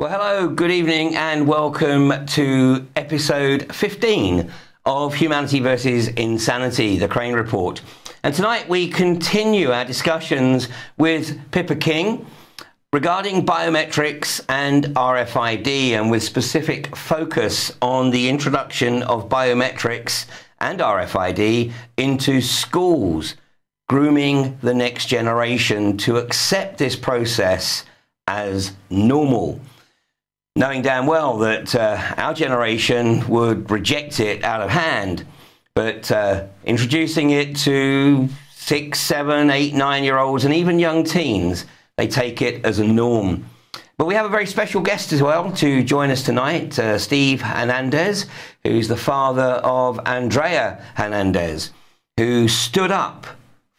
Well, hello, good evening, and welcome to episode 15 of Humanity versus Insanity, the Crane Report. And tonight we continue our discussions with Pippa King regarding biometrics and RFID, and with specific focus on the introduction of biometrics and RFID into schools, grooming the next generation to accept this process as normal, knowing damn well that our generation would reject it out of hand, but introducing it to 6, 7, 8, 9-year-olds and even young teens, they take it as a norm. But we have a very special guest as well to join us tonight, Steve Hernandez, who's the father of Andrea Hernandez, who stood up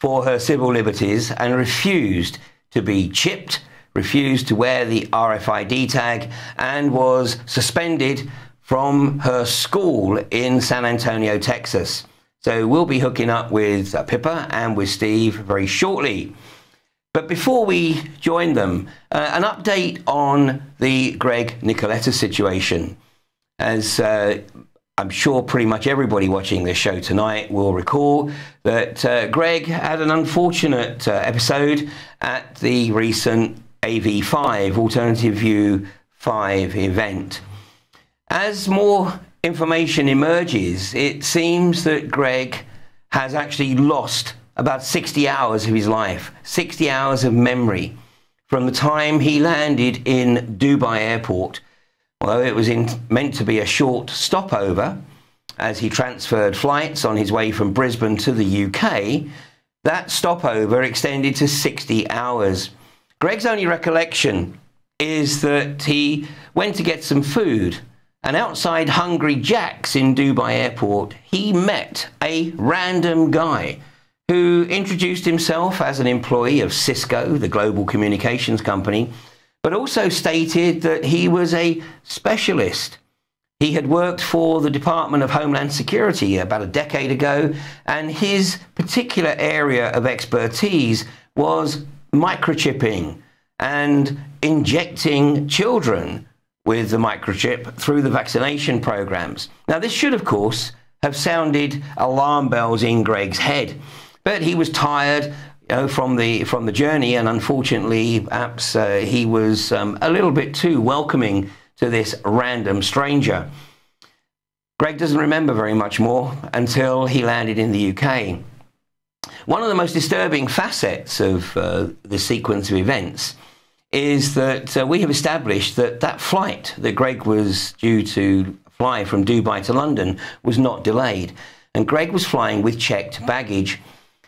for her civil liberties and refused to be chipped, refused to wear the RFID tag, and was suspended from her school in San Antonio, Texas. So we'll be hooking up with Pippa and with Steve very shortly. But before we join them, an update on the Greg Nikollettos situation. As I'm sure pretty much everybody watching this show tonight will recall that Greg had an unfortunate episode at the recent AV5, Alternative View 5 event. As more information emerges, it seems that Greg has actually lost about 60 hours of his life, 60 hours of memory from the time he landed in Dubai airport. Although it was meant to be a short stopover as he transferred flights on his way from Brisbane to the UK, that stopover extended to 60 hours. Greg's only recollection is that he went to get some food, and outside Hungry Jack's in Dubai airport, he met a random guy who introduced himself as an employee of Cisco, the global communications company, but also stated that he was a specialist. He had worked for the Department of Homeland Security about a decade ago, and his particular area of expertise was microchipping and injecting children with the microchip through the vaccination programs. Now, this should, of course, have sounded alarm bells in Greg's head, but he was tired from the journey, and unfortunately, perhaps he was a little bit too welcoming to this random stranger. Greg doesn't remember very much more until he landed in the UK. One of the most disturbing facets of the sequence of events is that we have established that that flight that Greg was due to fly from Dubai to London was not delayed, and Greg was flying with checked baggage.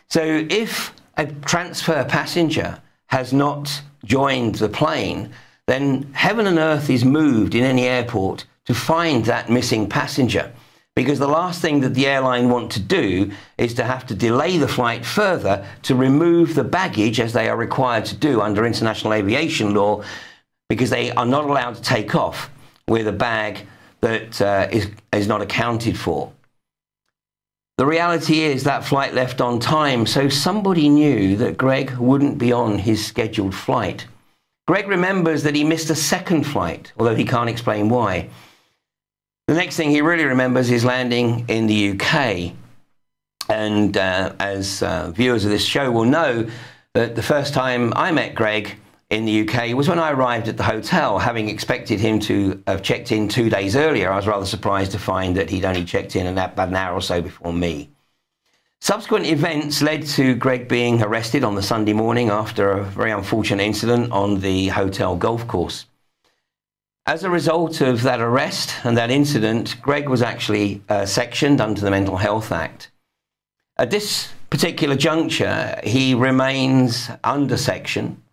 So if a transfer passenger has not joined the plane, then heaven and earth is moved in any airport to find that missing passenger, because the last thing that the airline want to do is to have to delay the flight further to remove the baggage, as they are required to do under international aviation law, because they are not allowed to take off with a bag that is not accounted for. The reality is that flight left on time, so somebody knew that Greg wouldn't be on his scheduled flight. Greg remembers that he missed a second flight, although he can't explain why. The next thing he really remembers is landing in the UK. And as viewers of this show will know, that the first time I met Greg in the UK was when I arrived at the hotel, having expected him to have checked in 2 days earlier. I was rather surprised to find that he'd only checked in about an hour or so before me. Subsequent events led to Greg being arrested on the Sunday morning after a very unfortunate incident on the hotel golf course. As a result of that arrest and that incident, Greg was actually sectioned under the Mental Health Act. At this particular juncture, he remains under section,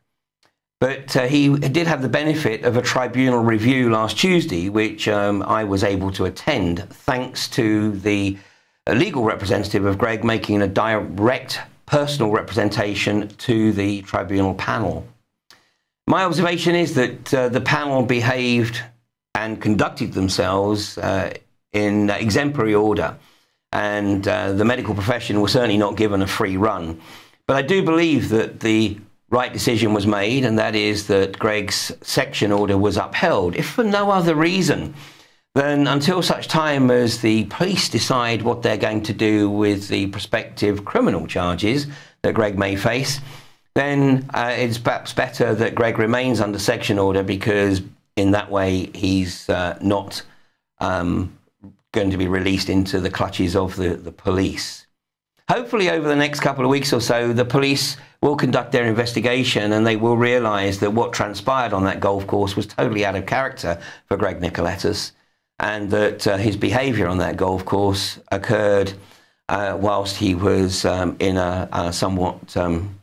but he did have the benefit of a tribunal review last Tuesday, which I was able to attend, thanks to the legal representative of Greg making a direct personal representation to the tribunal panel. My observation is that the panel behaved and conducted themselves in exemplary order, and the medical profession was certainly not given a free run. But I do believe that the right decision was made, and that is that Greg's section order was upheld, if for no other reason than until such time as the police decide what they're going to do with the prospective criminal charges that Greg may face, then it's perhaps better that Greg remains under section order, because in that way he's not going to be released into the clutches of the police. Hopefully over the next couple of weeks or so, the police will conduct their investigation and they will realise that what transpired on that golf course was totally out of character for Greg Nikollettos, and that his behaviour on that golf course occurred whilst he was in a somewhat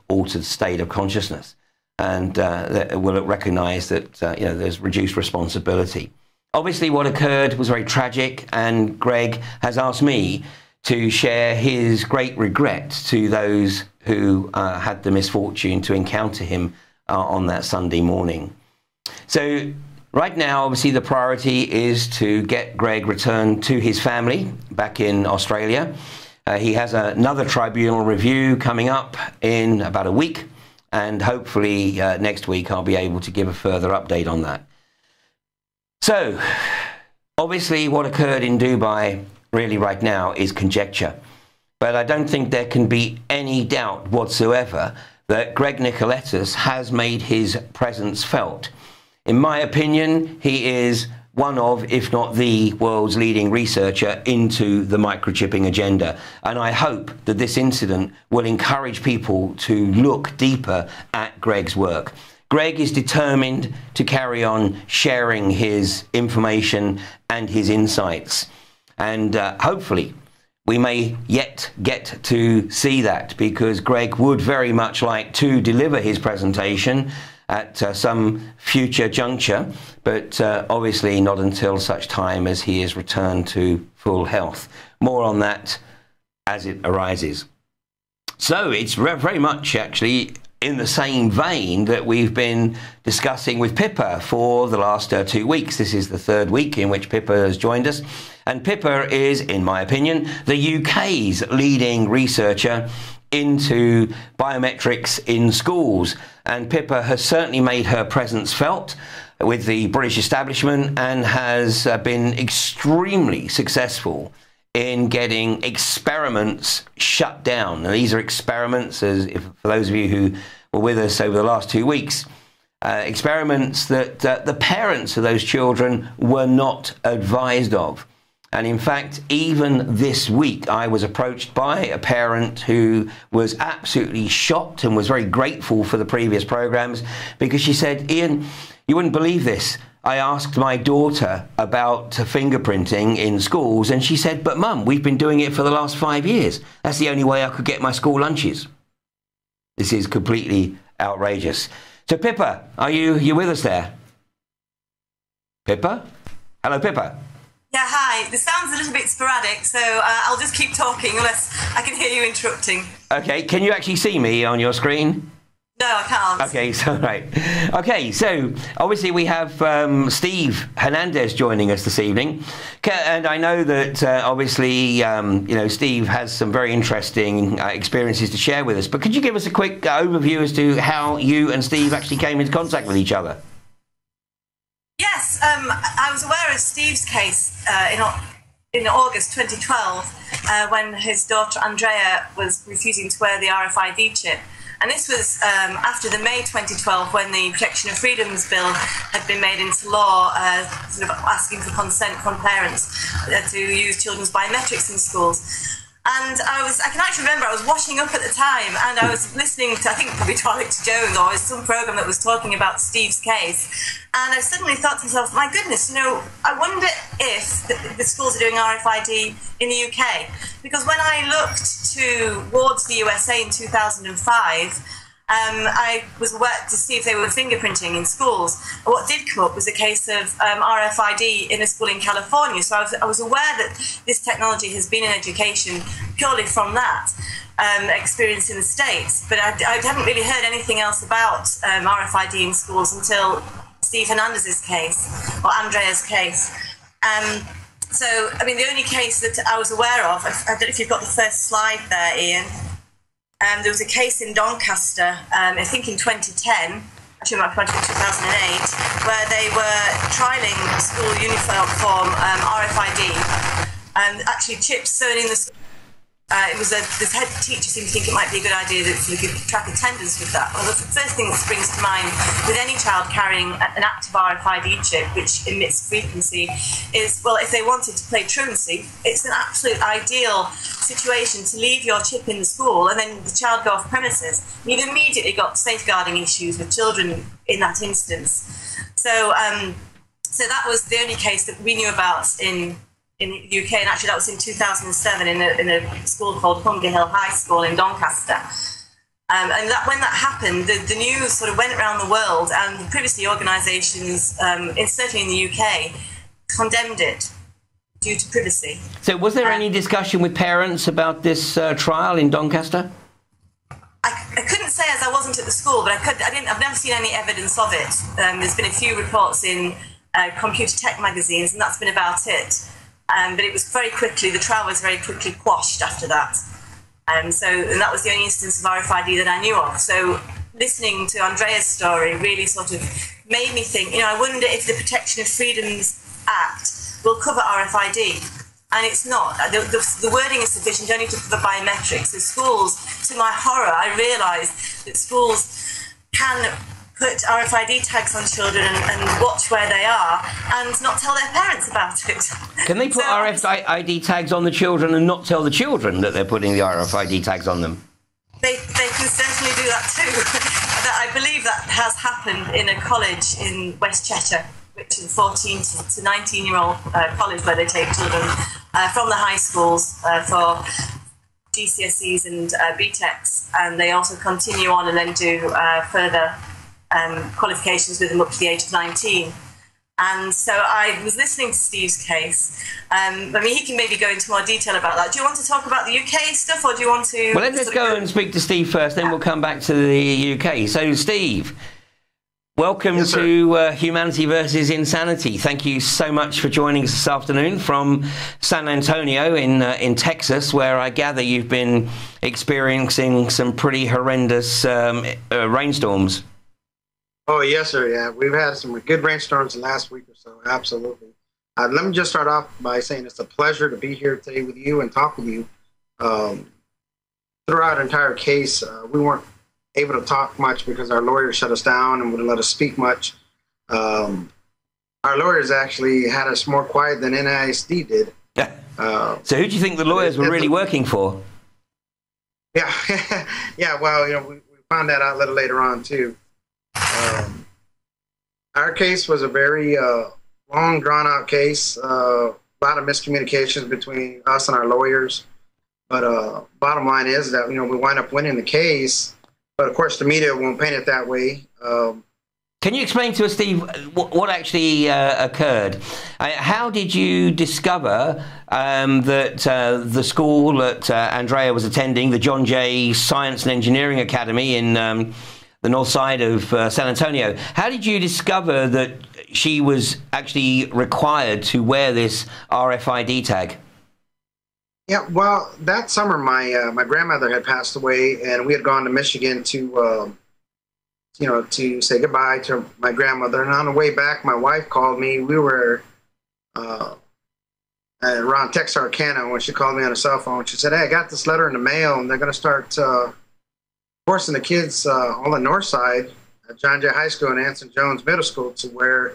altered state of consciousness, and will recognise that you know, there's reduced responsibility. Obviously what occurred was very tragic, and Greg has asked me to share his great regret to those who had the misfortune to encounter him on that Sunday morning. So right now, obviously, the priority is to get Greg returned to his family back in Australia. He has another tribunal review coming up in about a week, and hopefully next week I'll be able to give a further update on that. So, obviously, what occurred in Dubai really right now is conjecture, but I don't think there can be any doubt whatsoever that Greg Nikollettos has made his presence felt. In my opinion, he is one of, if not the world's leading researcher into the microchipping agenda. And I hope that this incident will encourage people to look deeper at Greg's work. Greg is determined to carry on sharing his information and his insights. And hopefully we may yet get to see that, because Greg would very much like to deliver his presentation at some future juncture, but obviously not until such time as he is returned to full health. More on that as it arises. So it's very much actually in the same vein that we've been discussing with Pippa for the last 2 weeks. This is the third week in which Pippa has joined us. And Pippa is, in my opinion, the UK's leading researcher into biometrics in schools. And Pippa has certainly made her presence felt with the British establishment, and has been extremely successful in getting experiments shut down. Now, these are experiments, for those of you who were with us over the last 2 weeks, experiments that the parents of those children were not advised of. And in fact, even this week, I was approached by a parent who was absolutely shocked and was very grateful for the previous programs, because she said, "Ian, you wouldn't believe this. I asked my daughter about fingerprinting in schools, and she said, 'But Mum, we've been doing it for the last 5 years. That's the only way I could get my school lunches.'" This is completely outrageous. So Pippa, are you with us there? Pippa? Hello, Pippa. Yeah, hi. The sound's a little bit sporadic, so I'll just keep talking unless I can hear you interrupting. Okay, can you actually see me on your screen? No, I can't. Okay, so right. Okay, so obviously we have Steve Hernandez joining us this evening, and I know that obviously you know, Steve has some very interesting experiences to share with us. But could you give us a quick overview as to how you and Steve actually came into contact with each other? Yes, I was aware of Steve's case in August 2012 when his daughter Andrea was refusing to wear the RFID chip. And this was after the May 2012, when the Protection of Freedoms Bill had been made into law, sort of asking for consent from parents to use children's biometrics in schools. And I can actually remember I was washing up at the time, and I was listening to, I think probably Twilight Jones, or some program that was talking about Steve's case. And I suddenly thought to myself, my goodness, you know, I wonder if the schools are doing RFID in the UK. Because when I looked towards the USA in 2005, I was aware to see if they were fingerprinting in schools. What did come up was a case of RFID in a school in California. So I was aware that this technology has been in education purely from that experience in the States. But I hadn't really heard anything else about RFID in schools until Steve Hernandez's case, or Andrea's case. So, I mean, the only case that I was aware of, I don't know if you've got the first slide there, Ian. There was a case in Doncaster, I think in 2010, actually it might have been 2008, where they were trialling school uniform RFID, and actually chips sewn in the school. This head teacher seemed to think it might be a good idea that we could track attendance with that. Well, the first thing that springs to mind with any child carrying an active RFID chip, which emits frequency, is, well, if they wanted to play truancy, it's an absolute ideal situation to leave your chip in the school and then the child go off premises. You've immediately got safeguarding issues with children in that instance. So that was the only case that we knew about in the UK, and actually that was in 2007 in a school called Hunger Hill High School in Doncaster. And when that happened, the news sort of went around the world, and the privacy organisations, certainly in the UK, condemned it due to privacy. So was there any discussion with parents about this trial in Doncaster? I couldn't say, as I wasn't at the school, but I've never seen any evidence of it. There's been a few reports in computer tech magazines, and that's been about it. But it was the trial was very quickly quashed after that. And that was the only instance of RFID that I knew of. So listening to Andrea's story really sort of made me think, I wonder if the Protection of Freedoms Act will cover RFID. And it's not. The wording is sufficient only to cover biometrics. So schools, to my horror, I realised that schools can put RFID tags on children and watch where they are and not tell their parents about it. Can they put RFID tags on the children and not tell the children that they're putting the RFID tags on them? They can certainly do that too. I believe that has happened in a college in West Cheshire, which is a 14 to 19-year-old college where they take children from the high schools for GCSEs and BTECs, and they also continue on and then do further qualifications with them up to the age of 19. And so I was listening to Steve's case. He can maybe go into more detail about that. Do you want to talk about the UK stuff, or do you want to... Well, let's go and speak to Steve first, then we'll come back to the UK. So, Steve, welcome to Humanity versus Insanity. Thank you so much for joining us this afternoon from San Antonio in Texas, where I gather you've been experiencing some pretty horrendous rainstorms. Oh, yes, sir. Yeah, we've had some good rainstorms the last week or so. Absolutely. Let me just start off by saying it's a pleasure to be here today with you and talk with you. Throughout the entire case, we weren't able to talk much because our lawyers shut us down and wouldn't let us speak much. Our lawyers actually had us more quiet than NISD did. So who do you think the lawyers were really working for? Yeah, yeah. Well, we found that out a little later on too. Our case was a very long, drawn-out case. A lot of miscommunications between us and our lawyers. But bottom line is that we wind up winning the case. But of course, the media won't paint it that way. Can you explain to us, Steve, what actually occurred? How did you discover that the school that Andrea was attending, the John Jay Science and Engineering Academy in the north side of San Antonio, how did you discover that she was actually required to wear this RFID tag? Yeah, well, that summer my grandmother had passed away, and we had gone to Michigan to to say goodbye to my grandmother. And on the way back, my wife called me. We were around Texarkana when she called me on her cell phone. She said, "Hey, I got this letter in the mail, and they're going to start forcing the kids on the north side at John Jay High School and Anson Jones Middle School to wear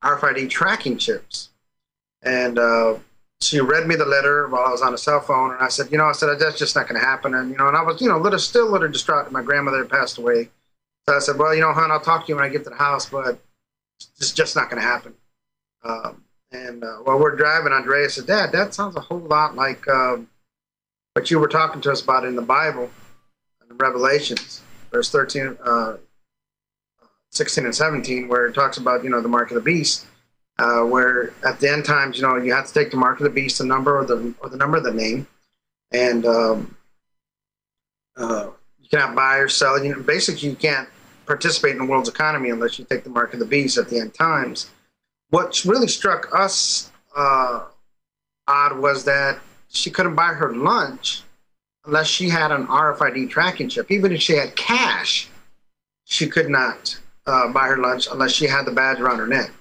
RFID tracking chips." And she read me the letter while I was on the cell phone, and I said, that's just not going to happen. And and I was still a little distraught that my grandmother had passed away. So I said, well, hon, I'll talk to you when I get to the house, but it's just not going to happen. While we're driving, Andrea said, "Dad, that sounds a whole lot like what you were talking to us about in the Bible, in Revelations, verse 13, 16 and 17, where it talks about, the mark of the beast, where at the end times, you have to take the mark of the beast, the number or the number of the name, and you cannot buy or sell. Basically, you can't participate in the world's economy unless you take the mark of the beast at the end times." What really struck us odd was that she couldn't buy her lunch unless she had an RFID tracking chip. Even if she had cash, she could not buy her lunch unless she had the badge around her neck.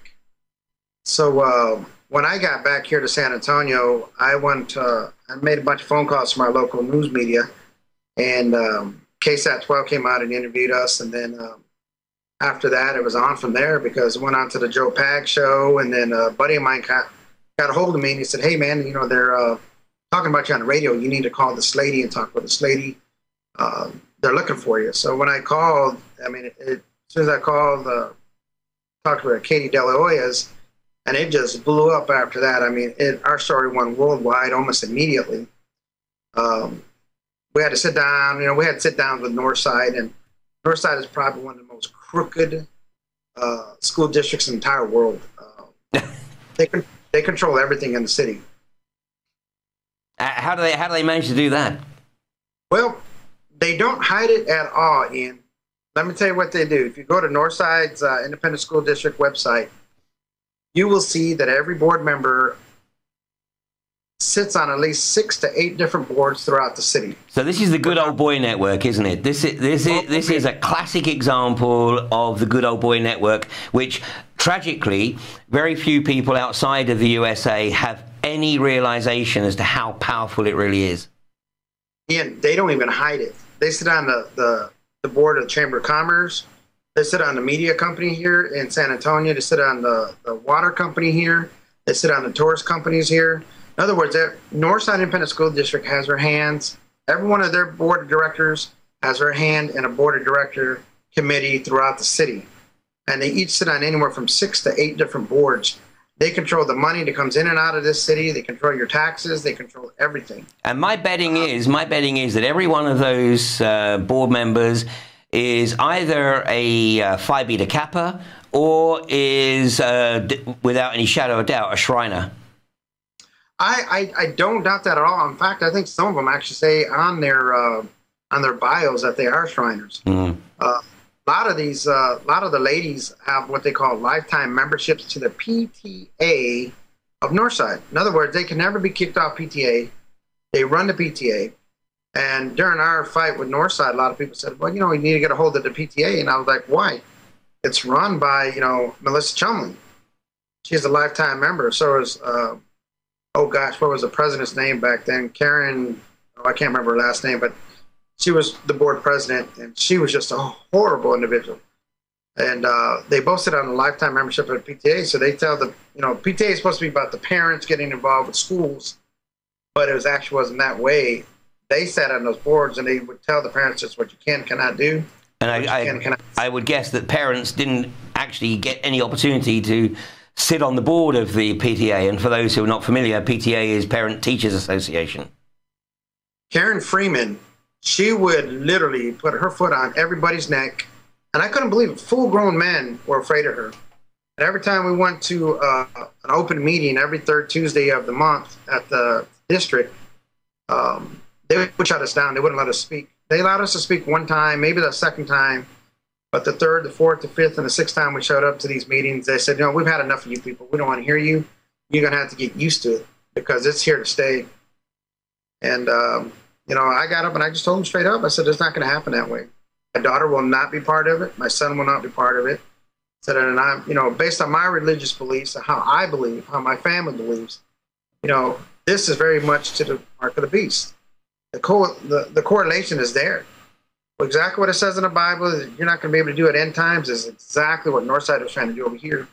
So when I got back here to San Antonio, I made a bunch of phone calls to my local news media, and KSAT 12 came out and interviewed us, and then after that, it was on from there because it went on to the Joe Pag show, and then a buddy of mine got a hold of me and he said, "Hey man, you know, they're talking about you on the radio. You need to call this lady and talk with this lady. They're looking for you." So when I called, I mean, as soon as I called, talked with Katie De La Hoya's, and it just blew up after that. I mean, our story went worldwide almost immediately. We had to sit down, you know, we had to sit down with Northside, and Northside is probably one of the most crooked school districts in the entire world. They control everything in the city. How do they manage to do that? Well, they don't hide it at all, Ian. Let me tell you what they do. If you go to Northside's Independent School District website, you will see that every board member sits on at least 6 to 8 different boards throughout the city. So this is the good old boy network, isn't it? This is a classic example of the good old boy network, which tragically very few people outside of the USA have any realization as to how powerful it really is. Ian, they don't even hide it. They sit on the board of the Chamber of Commerce. They sit on the media company here in San Antonio. They sit on the water company here. They sit on the tourist companies here. In other words, Northside Independent School District has their hands. Every one of their board of directors has their hand in a board of director committee throughout the city. And they each sit on anywhere from 6 to 8 different boards. They control the money that comes in and out of this city. They control your taxes. They control everything. And my betting is that every one of those board members is either a Phi Beta Kappa or is, without any shadow of doubt, a Shriner. I don't doubt that at all. In fact, I think some of them actually say on their bios that they are Shriners. Mm-hmm. A lot of the ladies have what they call lifetime memberships to the PTA of Northside. In other words, they can never be kicked off PTA. They run the PTA. And during our fight with Northside, a lot of people said, well, you know, we need to get a hold of the PTA. And I was like, why? It's run by, you know, Melissa Chumley. She's a lifetime member. So is, oh gosh, what was the president's name back then? Karen, I can't remember her last name, but she was the board president, and she was just a horrible individual. And they both sit on a lifetime membership at PTA. So they tell the, you know, PTA is supposed to be about the parents getting involved with schools, but it actually wasn't that way. They sat on those boards and they would tell the parents just what you can, cannot do. And I would guess that parents didn't actually get any opportunity to sit on the board of the PTA. And for those who are not familiar, PTA is Parent Teachers Association. Karen Freeman, she would literally put her foot on everybody's neck. And I couldn't believe it. Full-grown men were afraid of her. And every time we went to an open meeting every third Tuesday of the month at the district, they would shut us down. They wouldn't let us speak. They allowed us to speak one time, maybe the second time, but the third, the fourth, the fifth, and the sixth time we showed up to these meetings, they said, no, we've had enough of you people. We don't want to hear you. You're going to have to get used to it because it's here to stay. And, you know, I got up and I just told them straight up. I said, it's not going to happen that way. My daughter will not be part of it. My son will not be part of it. I said, and I'm, you know, based on my religious beliefs and how I believe, how my family believes, you know, this is very much to the mark of the beast. The correlation is there. Exactly what it says in the Bible, you're not going to be able to do at end times, is exactly what Northside was trying to do over here.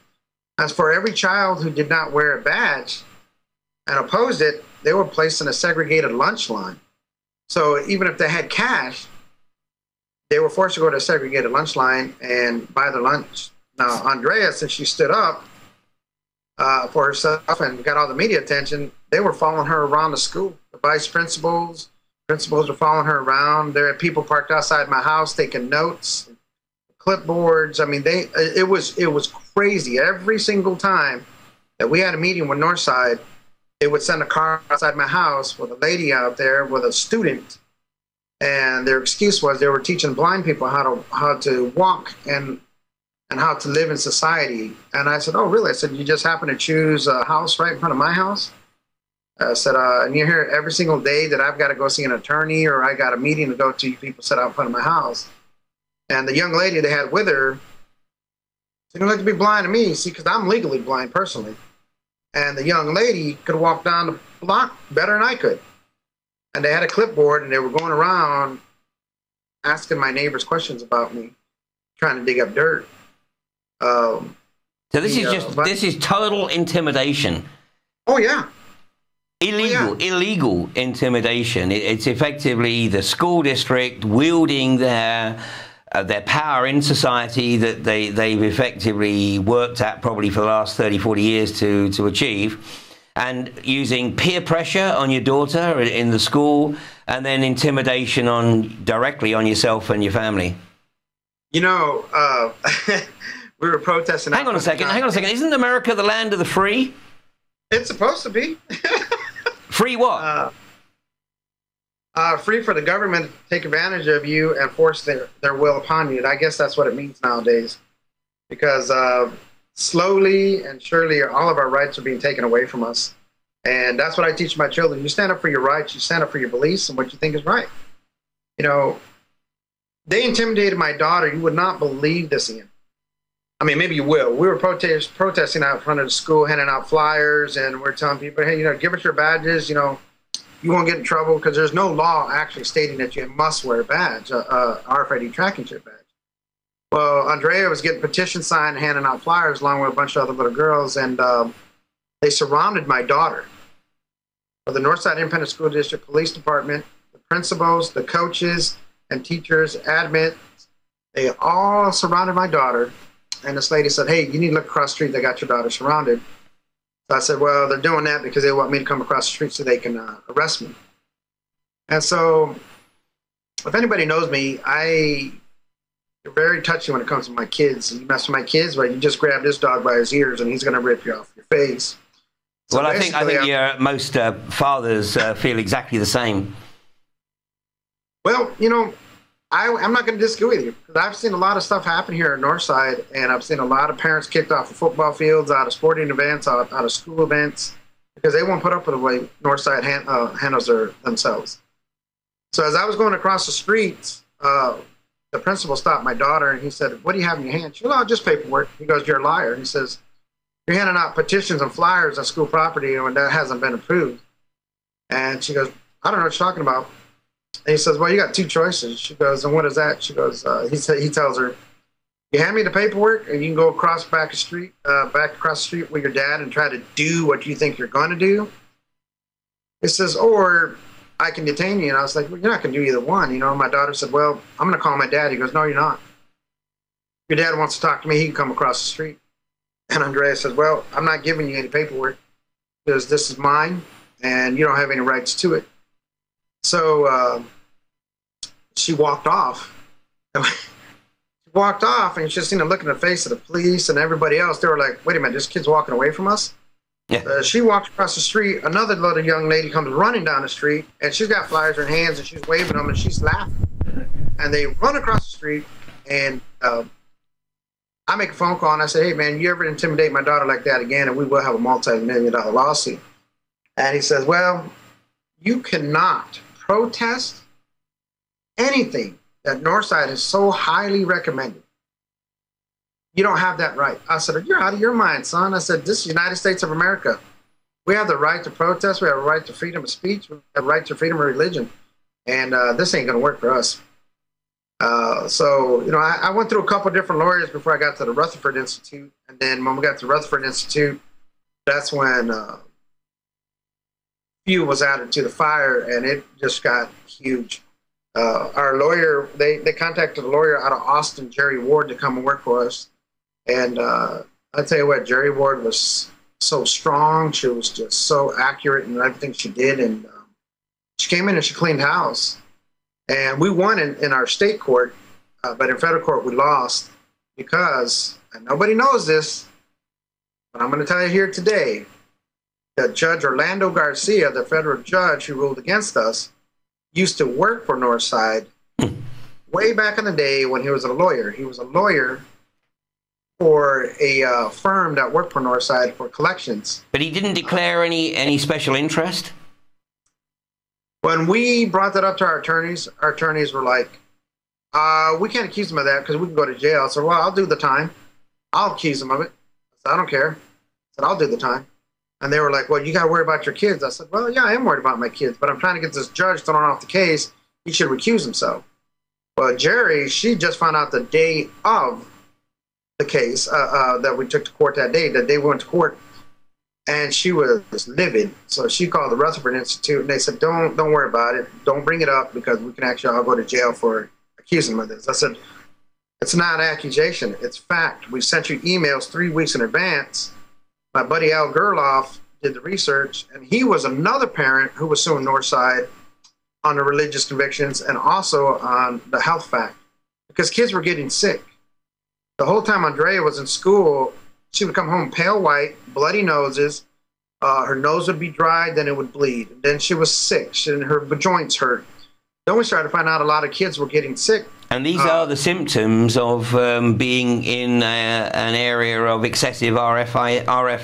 As for every child who did not wear a badge and opposed it, they were placed in a segregated lunch line. So even if they had cash, they were forced to go to a segregated lunch line and buy their lunch. Now, Andrea, since she stood up for herself and got all the media attention, they were following her around the school. The vice principals were following her around. There are people parked outside my house taking notes, clipboards. I mean, it was crazy. Every single time that we had a meeting with Northside, they would send a car outside my house with a lady out there with a student, and their excuse was they were teaching blind people how to walk and how to live in society. And I said, oh, really? I said, you just happen to choose a house right in front of my house? I said, and you hear every single day that I've got to go see an attorney or I got a meeting to go to, people set out in front of my house. And the young lady they had with her, she didn't look to be blind to me, see, because I'm legally blind personally. And the young lady could walk down the block better than I could. And they had a clipboard and they were going around asking my neighbors questions about me, trying to dig up dirt. So this is total intimidation. Oh, yeah. Illegal intimidation. It's effectively the school district wielding their power in society that they've effectively worked at probably for the last 30, 40 years to achieve, and using peer pressure on your daughter in the school, and then intimidation directly on yourself and your family. You know, we were protesting. Hang on a second. Isn't America the land of the free? It's supposed to be. Free what? Free for the government to take advantage of you and force their will upon you. And I guess that's what it means nowadays. Because slowly and surely all of our rights are being taken away from us. And that's what I teach my children. You stand up for your rights, you stand up for your beliefs and what you think is right. You know, they intimidated my daughter. You would not believe this, Ian. I mean, maybe you will. We were protesting out in front of the school, handing out flyers, and we're telling people, hey, you know, give us your badges, you know, you won't get in trouble, because there's no law actually stating that you must wear a badge, RFID tracking chip badge. Well, Andrea was getting petition signed, handing out flyers along with a bunch of other little girls, and they surrounded my daughter. So the Northside Independent School District Police Department, the principals, the coaches, and teachers, admins, they all surrounded my daughter. And this lady said, hey, you need to look across the street. They got your daughter surrounded. So I said, well, they're doing that because they want me to come across the street so they can arrest me. And so if anybody knows me, I'm very touchy when it comes to my kids. You mess with my kids, right? You just grab this dog by his ears and he's going to rip you off your face. So well, I think most fathers feel exactly the same. Well, you know, I'm not going to disagree with you, because I've seen a lot of stuff happen here at Northside, and I've seen a lot of parents kicked off of football fields, out of sporting events, out of school events, because they won't put up with the way Northside handles themselves. So as I was going across the street, the principal stopped my daughter, and he said, what do you have in your hand? She goes, oh, just paperwork. He goes, you're a liar. He says, you're handing out petitions and flyers on school property when that hasn't been approved. And she goes, I don't know what you're talking about. And he says, well, you got two choices. She goes, and what is that? She goes, he tells her, you hand me the paperwork and you can go back across the street with your dad and try to do what you think you're going to do. It says, or I can detain you. And I was like, well, you're not going to do either one. You know, my daughter said, well, I'm going to call my dad. He goes, no, you're not. Your dad wants to talk to me. He can come across the street. And Andrea says, well, I'm not giving you any paperwork because this is mine and you don't have any rights to it. So she walked off. She walked off, and she just seen a look in the face of the police and everybody else. They were like, wait a minute, this kid's walking away from us? Yeah. She walked across the street. Another little young lady comes running down the street, and she's got flyers in her hands, and she's waving them, and she's laughing. And they run across the street, and I make a phone call, and I say, hey, man, you ever intimidate my daughter like that again, and we will have a multi-million-dollar lawsuit. And he says, well, you cannot protest anything that Northside is so highly recommended. You don't have that right. I said, you're out of your mind, son. I said, this is the United States of America. We have the right to protest. We have a right to freedom of speech. We have a right to freedom of religion. And this ain't going to work for us. So, you know, I went through a couple different lawyers before I got to the Rutherford Institute. And then when we got to the Rutherford Institute, that's when fuel was added to the fire, and it just got huge. Our lawyer, they contacted a lawyer out of Austin, Jerry Ward, to come and work for us. And I tell you what, Jerry Ward was so strong. She was just so accurate in everything she did. And she came in and she cleaned house. And we won in our state court, but in federal court we lost because, and nobody knows this, but I'm going to tell you here today, that Judge Orlando Garcia, the federal judge who ruled against us, used to work for Northside way back in the day when he was a lawyer. He was a lawyer for a firm that worked for Northside for collections. But he didn't declare any special interest? When we brought that up to our attorneys were like, we can't accuse him of that because we can go to jail. So, well, I'll do the time. I'll accuse him of it. I said, I don't care. I said, I'll do the time. And they were like, well, you got to worry about your kids. I said, well, yeah, I am worried about my kids, but I'm trying to get this judge thrown off the case. He should recuse himself. Well, Jerry, she just found out the day of the case that we took to court that day we went to court, and she was livid. So she called the Rutherford Institute, and they said, don't worry about it. Don't bring it up because we can actually all go to jail for accusing him of this. I said, it's not accusation. It's fact. We sent you emails 3 weeks in advance. My buddy Al Gerloff did the research, and he was another parent who was suing Northside on the religious convictions and also on the health fact because kids were getting sick. The whole time Andrea was in school, she would come home pale white, bloody noses. Her nose would be dry, then it would bleed. Then she was sick, and her joints hurt. Then we started to find out a lot of kids were getting sick. And these are the symptoms of being in an area of excessive RF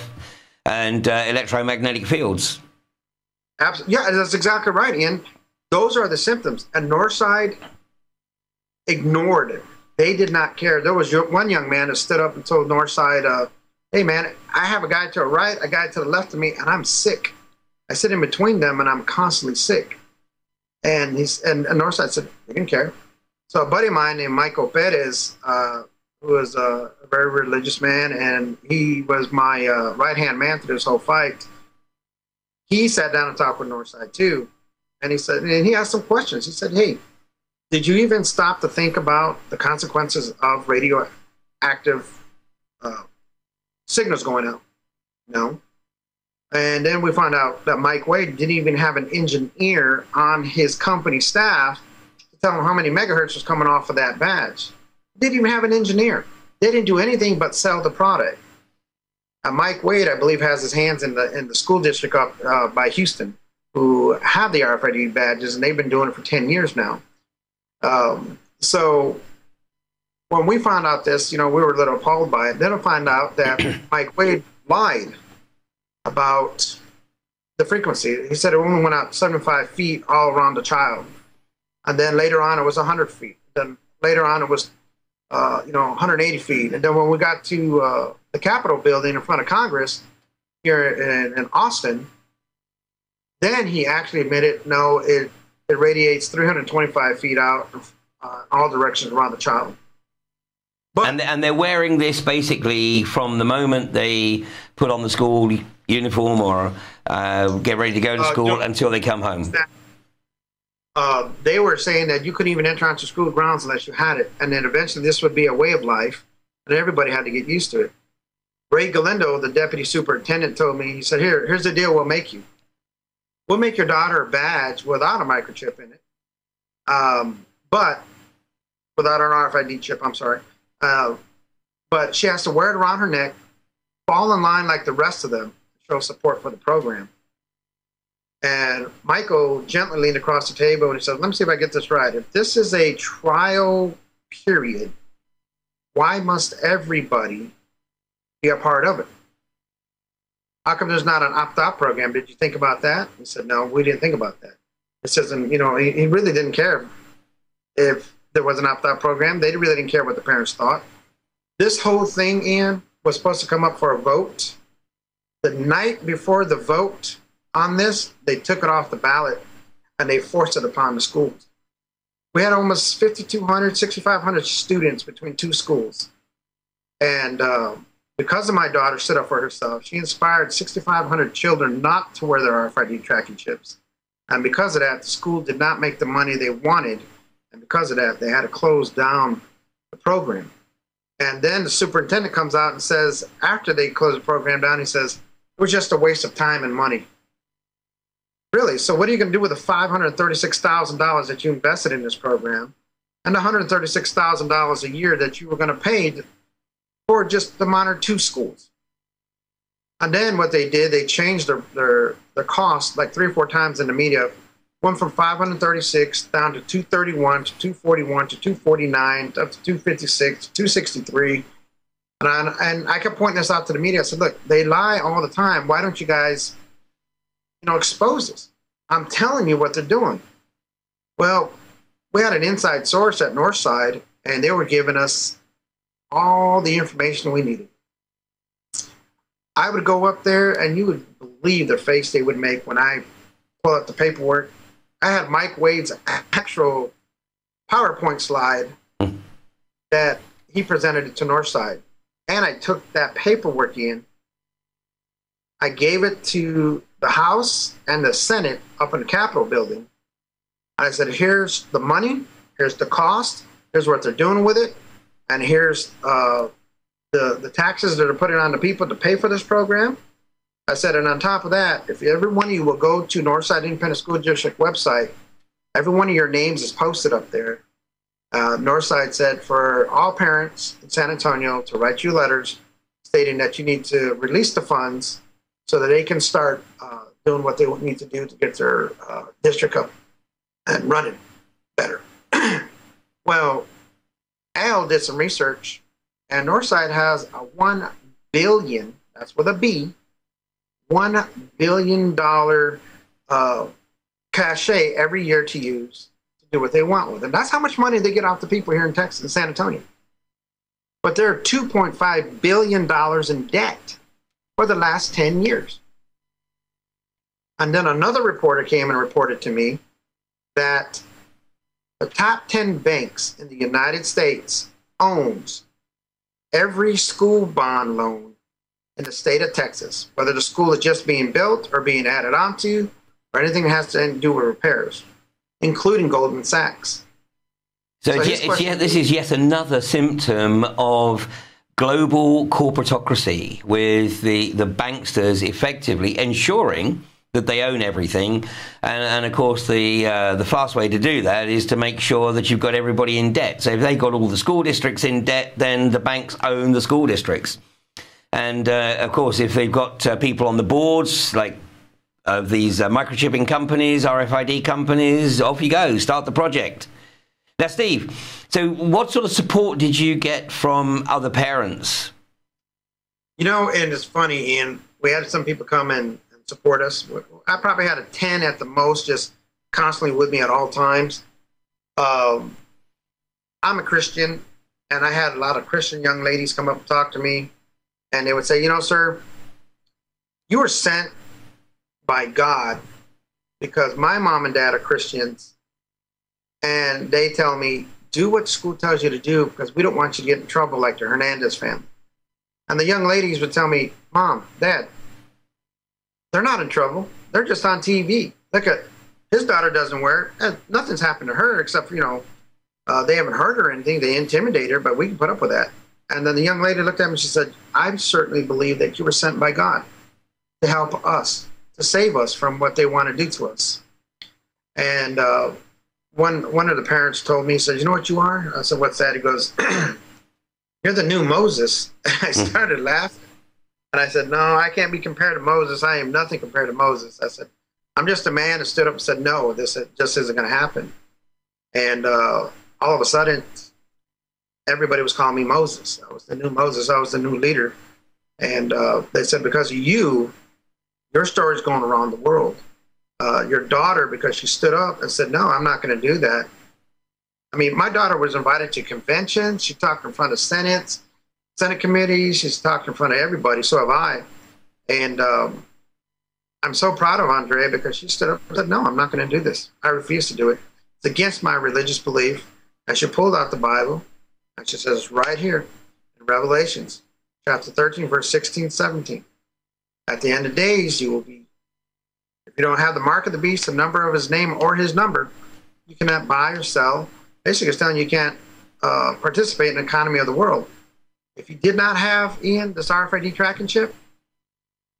and electromagnetic fields. Absolutely. Yeah, that's exactly right, Ian. Those are the symptoms. And Northside ignored it. They did not care. There was one young man who stood up and told Northside, hey, man, I have a guy to the right, a guy to the left of me, and I'm sick. I sit in between them, and I'm constantly sick. And Northside said, they didn't care. So a buddy of mine named Michael Perez, who was a very religious man, and he was my right-hand man through this whole fight, he sat down and talked with Northside, too. And he said, and he asked some questions. He said, hey, did you even stop to think about the consequences of radioactive signals going out? No. And then we found out that Mike Wade didn't even have an engineer on his company staff to tell him how many megahertz was coming off of that badge. Didn't even have an engineer. They didn't do anything but sell the product. Mike Wade, I believe, has his hands in the school district up by Houston, who have the RFID badges, and they've been doing it for 10 years now. So when we found out this, we were a little appalled by it. Then I found out that Mike Wade lied about the frequency. He said it only went out 75 feet all around the child. And then later on, it was 100 feet. Then later on, it was, 180 feet. And then when we got to the Capitol building in front of Congress here in Austin, then he actually admitted, no, it radiates 325 feet out all directions around the child. But, and they're wearing this basically from the moment they put on the school uniform or get ready to go to school until they come home. They were saying that you couldn't even enter onto school grounds unless you had it. And then eventually this would be a way of life, and everybody had to get used to it. Ray Galindo, the deputy superintendent, told me, he said, here's the deal we'll make you. We'll make your daughter a badge without a microchip in it, but without an RFID chip, I'm sorry. But she has to wear it around her neck, fall in line like the rest of them, show support for the program. And Michael gently leaned across the table and he said, let me see if I get this right. If this is a trial period, why must everybody be a part of it? How come there's not an opt-out program? Did you think about that? He said, no, we didn't think about that. It says, and he really didn't care if there was an opt-out program. They really didn't care what the parents thought. This whole thing, Ian, was supposed to come up for a vote. The night before the vote on this, they took it off the ballot and they forced it upon the schools. We had almost 5,200, 6,500 students between two schools. And because of my daughter stood up for herself, she inspired 6,500 children not to wear their RFID tracking chips. And because of that, the school did not make the money they wanted. And because of that, they had to close down the program. And then the superintendent comes out and says, after they closed the program down, he says, it was just a waste of time and money. Really? So what are you going to do with the $536,000 that you invested in this program and the $136,000 a year that you were going to pay for just the minor two schools? And then what they did, they changed their cost like 3 or 4 times in the media. Went from 536 down to 231 to 241 to 249 up to 256 to 263. And I kept pointing this out to the media. I said, look, they lie all the time. Why don't you guys, expose this? I'm telling you what they're doing. Well, we had an inside source at Northside, and they were giving us all the information we needed. I would go up there, and you would believe the face they would make when I pull out the paperwork. I had Mike Wade's actual PowerPoint slide that he presented it to Northside. And I took that paperwork in. I gave it to the House and the Senate up in the Capitol building. I said, here's the money, here's the cost, here's what they're doing with it, and here's the taxes that are putting on the people to pay for this program. I said, and on top of that, if every one of you will go to Northside Independent School District website, every one of your names is posted up there. Northside said for all parents in San Antonio to write you letters stating that you need to release the funds so that they can start doing what they need to do to get their district up and running better. Well, Al did some research, and Northside has a $1 billion, that's with a B, $1 billion cachet every year to use do what they want with it. That's how much money they get off the people here in Texas and San Antonio. But they're $2.5 billion in debt for the last 10 years. And then another reporter came and reported to me that the top 10 banks in the United States owns every school bond loan in the state of Texas, whether the school is just being built or being added onto or anything that has to do with repairs, including Goldman Sachs. So this is yet another symptom of global corporatocracy, with the banksters effectively ensuring that they own everything. And of course, the fast way to do that is to make sure that you've got everybody in debt. So if they've got all the school districts in debt, then the banks own the school districts. And of course, if they've got people on the boards, like of these microchipping companies, RFID companies, off you go, start the project. Now, Steve, so what sort of support did you get from other parents? And it's funny, Ian, we had some people come and support us. I probably had a 10 at the most, just constantly with me at all times. I'm a Christian, and I had a lot of Christian young ladies come up and talk to me, and they would say, sir, you were sent by God, because my mom and dad are Christians, and they tell me, do what school tells you to do, because we don't want you to get in trouble like the Hernandez family. And the young ladies would tell me, Mom, Dad, they're not in trouble. They're just on TV. Look at his daughter doesn't wear it. Nothing's happened to her except, they haven't hurt her or anything. They intimidate her, but we can put up with that. And then the young lady looked at me and she said, I certainly believe that you were sent by God to help us, to save us from what they want to do to us. And one of the parents told me, he said, you know what you are? I said, what's that? He goes, you're the new Moses. I started laughing. And I said, no, I can't be compared to Moses. I am nothing compared to Moses. I said, I'm just a man that stood up and said, no, this just isn't going to happen. And all of a sudden, everybody was calling me Moses. I was the new Moses. I was the new leader. And they said, because of you, your story's going around the world. Your daughter, because she stood up and said, no, I'm not going to do that. I mean, my daughter was invited to conventions. She talked in front of Senate committees. She's talked in front of everybody. So have I. And I'm so proud of Andrea, because she stood up and said, no, I'm not going to do this. I refuse to do it. It's against my religious belief. And she pulled out the Bible, and she says right here in Revelations, chapter 13, verse 16, 17. At the end of days, you will be, if you don't have the mark of the beast, the number of his name or his number, you cannot buy or sell. Basically, it's telling you can't participate in the economy of the world. If you did not have, Ian, this RFID tracking chip,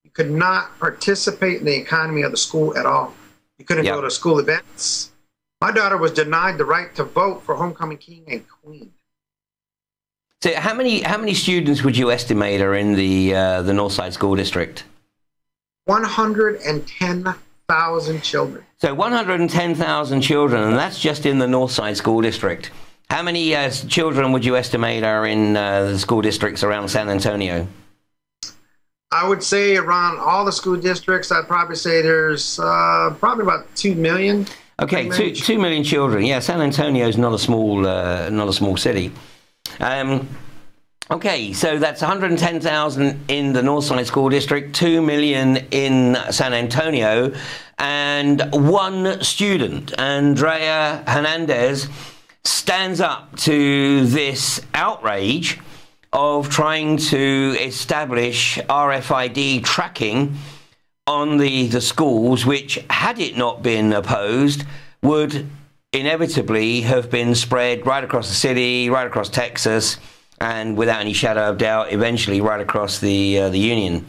you could not participate in the economy of the school at all. You couldn't go to school events. My daughter was denied the right to vote for homecoming king and queen. So how many students would you estimate are in the Northside School District? 110,000 children. So 110,000 children, and that's just in the Northside School District. How many children would you estimate are in the school districts around San Antonio? I would say around all the school districts, I'd probably say there's probably about 2 million. Okay, 2 million children. Yeah, San Antonio is not a small city. Okay, so that's 110,000 in the Northside School District, 2 million in San Antonio, and one student, Andrea Hernandez, stands up to this outrage of trying to establish RFID tracking on the schools, which, had it not been opposed, would inevitably have been spread right across the city, right across Texas, and without any shadow of doubt, eventually right across the Union.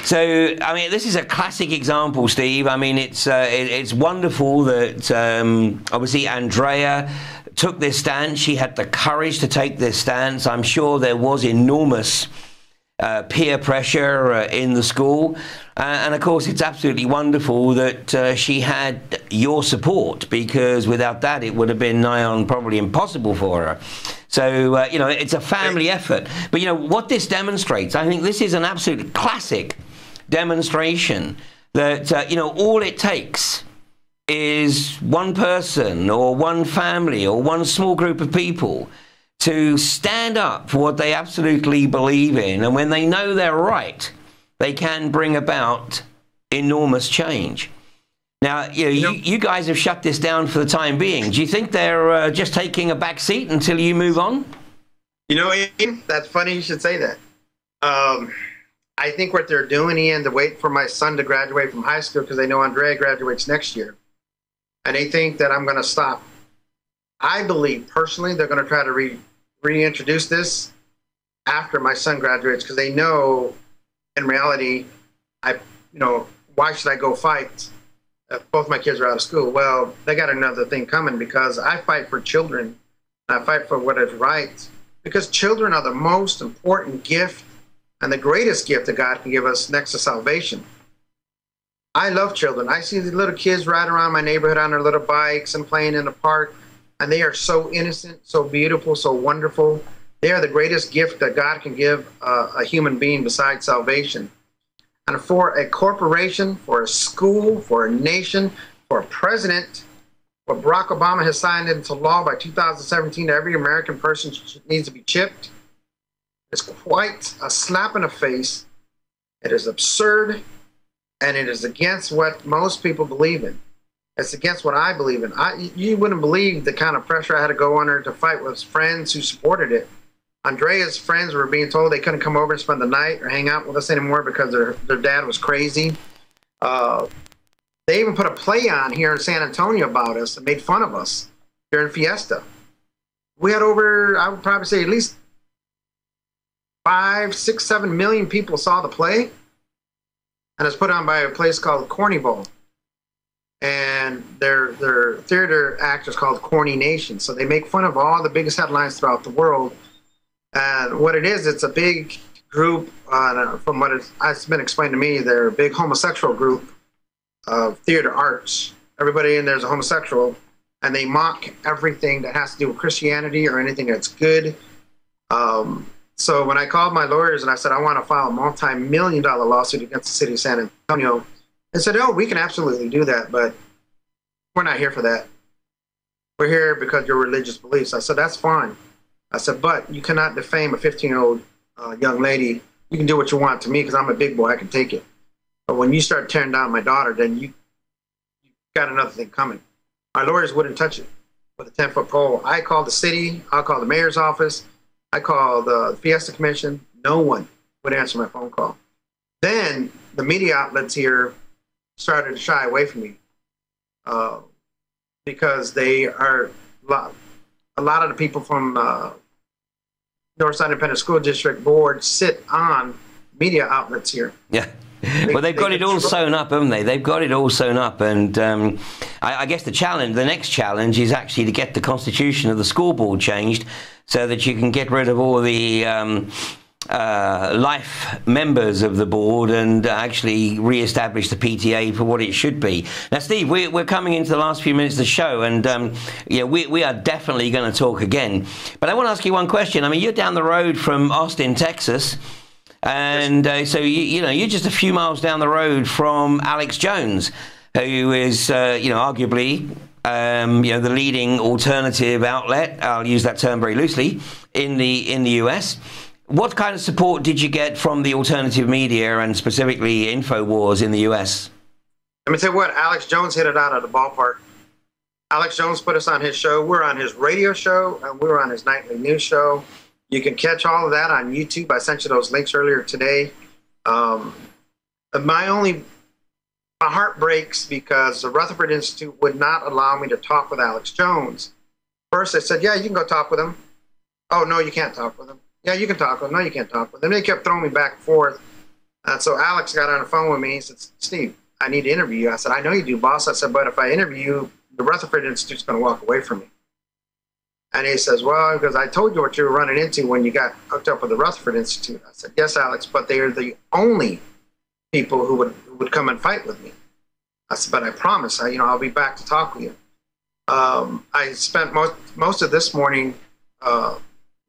So, I mean, this is a classic example, Steve. I mean, it's wonderful that obviously Andrea took this stance. She had the courage to take this stance. I'm sure there was enormous peer pressure in the school. And of course, it's absolutely wonderful that she had your support, because without that, it would have been nigh on probably impossible for her. So, you know, it's a family effort. But, you know, what this demonstrates, I think this is an absolute classic demonstration that, you know, all it takes is one person or one family or one small group of people to stand up for what they absolutely believe in. And when they know they're right, they can bring about enormous change. Now, you guys have shut this down for the time being. Do you think they're just taking a back seat until you move on? You know, Ian, that's funny you should say that. I think what they're doing, Ian, to wait for my son to graduate from high school, because they know Andrea graduates next year, and they think that I'm going to stop. I believe, personally, they're going to try to reintroduce this after my son graduates, because they know, in reality, why should I go fight? Both my kids are out of school. Well, they got another thing coming, because I fight for children. I fight for what is right, because children are the most important gift and the greatest gift that God can give us next to salvation. I love children. I see the little kids riding around my neighborhood on their little bikes and playing in the park, and they are so innocent, so beautiful, so wonderful. They are the greatest gift that God can give a human being besides salvation. And for a corporation, for a school, for a nation, for a president, what Barack Obama has signed into law by 2017, every American person needs to be chipped, is quite a slap in the face. It is absurd, and it is against what most people believe in. It's against what I believe in. You wouldn't believe the kind of pressure I had to go under to fight with friends who supported it. Andrea's friends were being told they couldn't come over and spend the night or hang out with us anymore because their dad was crazy. They even put a play on here in San Antonio about us and made fun of us during Fiesta. We had over, I would probably say, at least 5, 6, 7 million people saw the play. And it's put on by a place called Cornyville. And their theater act is called Corny Nation. So they make fun of all the biggest headlines throughout the world. And what it is, it's a big group, from what it's been explained to me, they're a big homosexual group of theater arts. Everybody in there is a homosexual, and they mock everything that has to do with Christianity or anything that's good. So when I called my lawyers and I said, I want to file a multi-million-dollar lawsuit against the city of San Antonio, they said, oh, we can absolutely do that, but we're not here for that. We're here because of your religious beliefs. I said, that's fine. I said, but you cannot defame a 15-year-old young lady. You can do what you want to me because I'm a big boy. I can take it. But when you start tearing down my daughter, then you got another thing coming. My lawyers wouldn't touch it with a 10-foot pole. I called the city. I called the mayor's office. I called the Fiesta Commission. No one would answer my phone call. Then the media outlets here started to shy away from me because they are a lot of the people from Northside Independent School District Board sit on media outlets here. Yeah. Well, they've got it all sewn up, haven't they? They've got it all sewn up. And I guess the next challenge is actually to get the constitution of the school board changed so that you can get rid of all the life members of the board and actually re-establish the PTA for what it should be. Now, Steve, we're coming into the last few minutes of the show, and yeah, we are definitely going to talk again. But I want to ask you one question. I mean, you're down the road from Austin, Texas, and so you know, you're just a few miles down the road from Alex Jones, who is you know, arguably you know, the leading alternative outlet. I'll use that term very loosely in the US. What kind of support did you get from the alternative media and specifically InfoWars in the US? Let me tell you what, Alex Jones hit it out of the ballpark. Alex Jones put us on his show. We're on his radio show, and we're on his nightly news show. You can catch all of that on YouTube. I sent you those links earlier today. My heart breaks because the Rutherford Institute would not allow me to talk with Alex Jones. First, they said, yeah, you can go talk with him. Oh, no, you can't talk with him. Yeah, you can talk with him. No, you can't talk with him. They kept throwing me back and forth. And so Alex got on the phone with me. He said, Steve, I need to interview you. I said, I know you do, boss. I said, but if I interview you, the Rutherford Institute's going to walk away from me. And he says, well, because I told you what you were running into when you got hooked up with the Rutherford Institute. I said, yes, Alex, but they are the only people who would come and fight with me. I said, but I promise, you know, I'll be back to talk with you. I spent most of this morning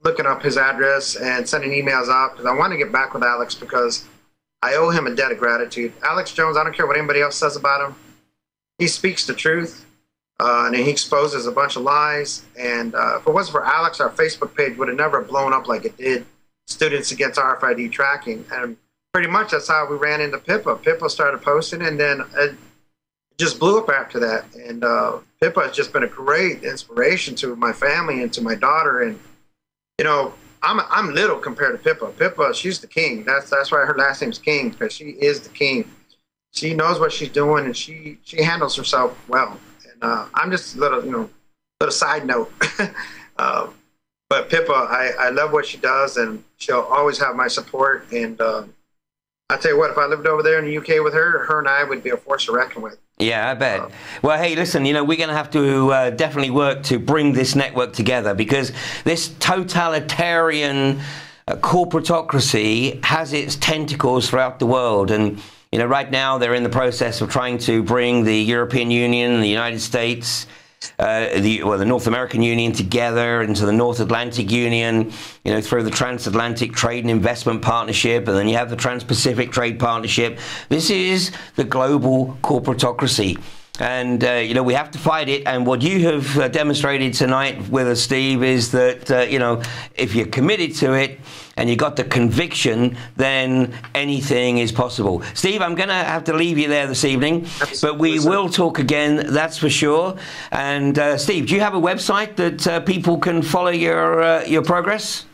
looking up his address and sending emails out because I want to get back with Alex because I owe him a debt of gratitude. Alex Jones, I don't care what anybody else says about him. He speaks the truth, and he exposes a bunch of lies. And if it wasn't for Alex, our Facebook page would have never blown up like it did. Students Against RFID Tracking. And pretty much that's how we ran into Pippa. Pippa started posting, and then it just blew up after that. And Pippa has just been a great inspiration to my family and to my daughter. And you know, I'm little compared to Pippa. Pippa, she's the king. That's why her last name's King, because she is the king. She knows what she's doing, and she handles herself well. And I'm just a little, you know, little side note. But Pippa, I love what she does, and she'll always have my support. And I tell you what, if I lived over there in the UK with her and I would be a force to reckon with. Yeah, I bet. Well, hey, listen, you know, we're going to have to definitely work to bring this network together because this totalitarian corporatocracy has its tentacles throughout the world. And, you know, right now they're in the process of trying to bring the European Union, the United States, the North American Union together into the North Atlantic Union, you know, through the Transatlantic Trade and Investment Partnership, and then you have the Trans-Pacific Trade Partnership. This is the global corporatocracy. And, you know, we have to fight it. And what you have demonstrated tonight with us, Steve, is that, you know, if you're committed to it and you got the conviction, then anything is possible. Steve, I'm going to have to leave you there this evening, but we will talk again, that's for sure. And, Steve, do you have a website that people can follow your progress?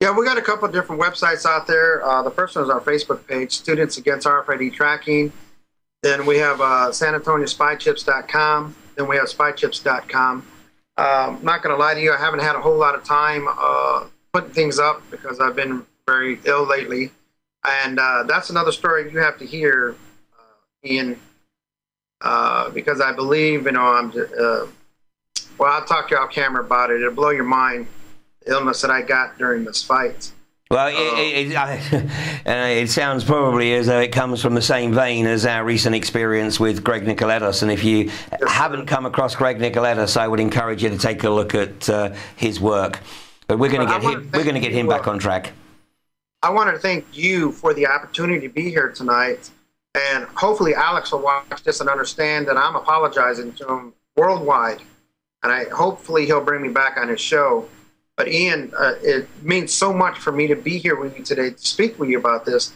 Yeah, we got a couple of different websites out there. The first one is our Facebook page, Students Against RFID Tracking. Then we have SanAntonioSpyChips.com. Then we have SpyChips.com. I'm not going to lie to you, I haven't had a whole lot of time putting things up because I've been very ill lately. And that's another story you have to hear, Ian, because I believe, you know, well, I'll talk to you off camera about it. It'll blow your mind, the illness that I got during this fight. Well, it sounds probably as though it comes from the same vein as our recent experience with Greg Nikollettos. And if you haven't come across Greg Nikollettos, I would encourage you to take a look at his work. But we're going to get him back on track. I want to thank you for the opportunity to be here tonight. And hopefully Alex will watch this and understand that I'm apologizing to him worldwide. And hopefully he'll bring me back on his show. But Ian, it means so much for me to be here with you today to speak with you about this.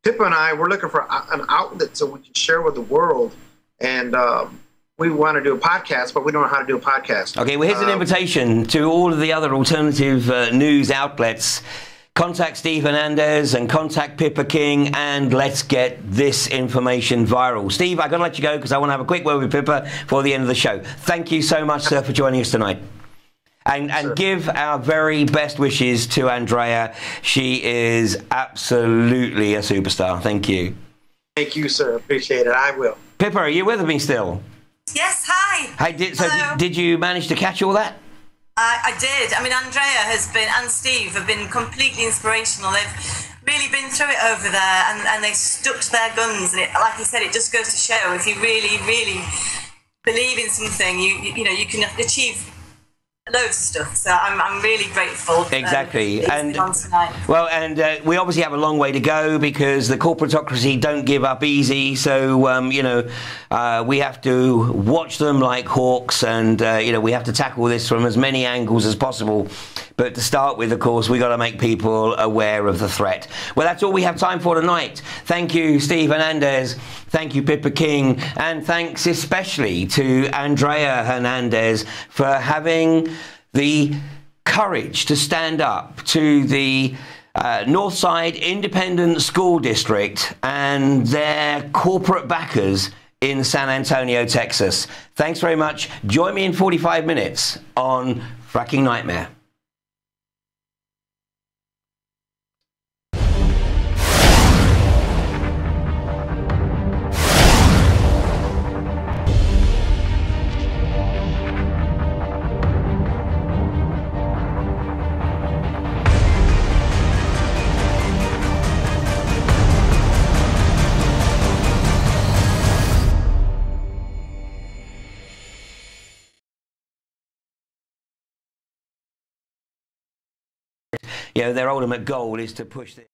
Pippa and I, we're looking for an outlet so we can share with the world. And we want to do a podcast, but we don't know how to do a podcast. Okay, well, here's an invitation to all of the other alternative news outlets. Contact Steve Hernandez and contact Pippa King, and let's get this information viral. Steve, I've got to let you go because I want to have a quick word with Pippa before the end of the show. Thank you so much, sir, for joining us tonight. And give our very best wishes to Andrea. She is absolutely a superstar. Thank you. Thank you, sir. Appreciate it. I will. Pippa, are you with me still? Yes, hi. Hi, did you manage to catch all that? I did. I mean, Andrea has been, and Steve have been completely inspirational. They've really been through it over there, and they stuck to their guns. And like you said, it just goes to show if you really, really believe in something, you know, you can achieve loads of stuff. So I'm really grateful. Exactly. And well, and we obviously have a long way to go because the corporatocracy don't give up easy. So you know, we have to watch them like hawks, and you know, we have to tackle this from as many angles as possible. But to start with, of course, we got to make people aware of the threat. Well, that's all we have time for tonight. Thank you, Steve Hernandez. Thank you, Pippa King. And thanks especially to Andrea Hernandez for having the courage to stand up to the Northside Independent School District and their corporate backers in San Antonio, Texas. Thanks very much. Join me in 45 minutes on Fracking Nightmare. You know, their ultimate goal is to push this.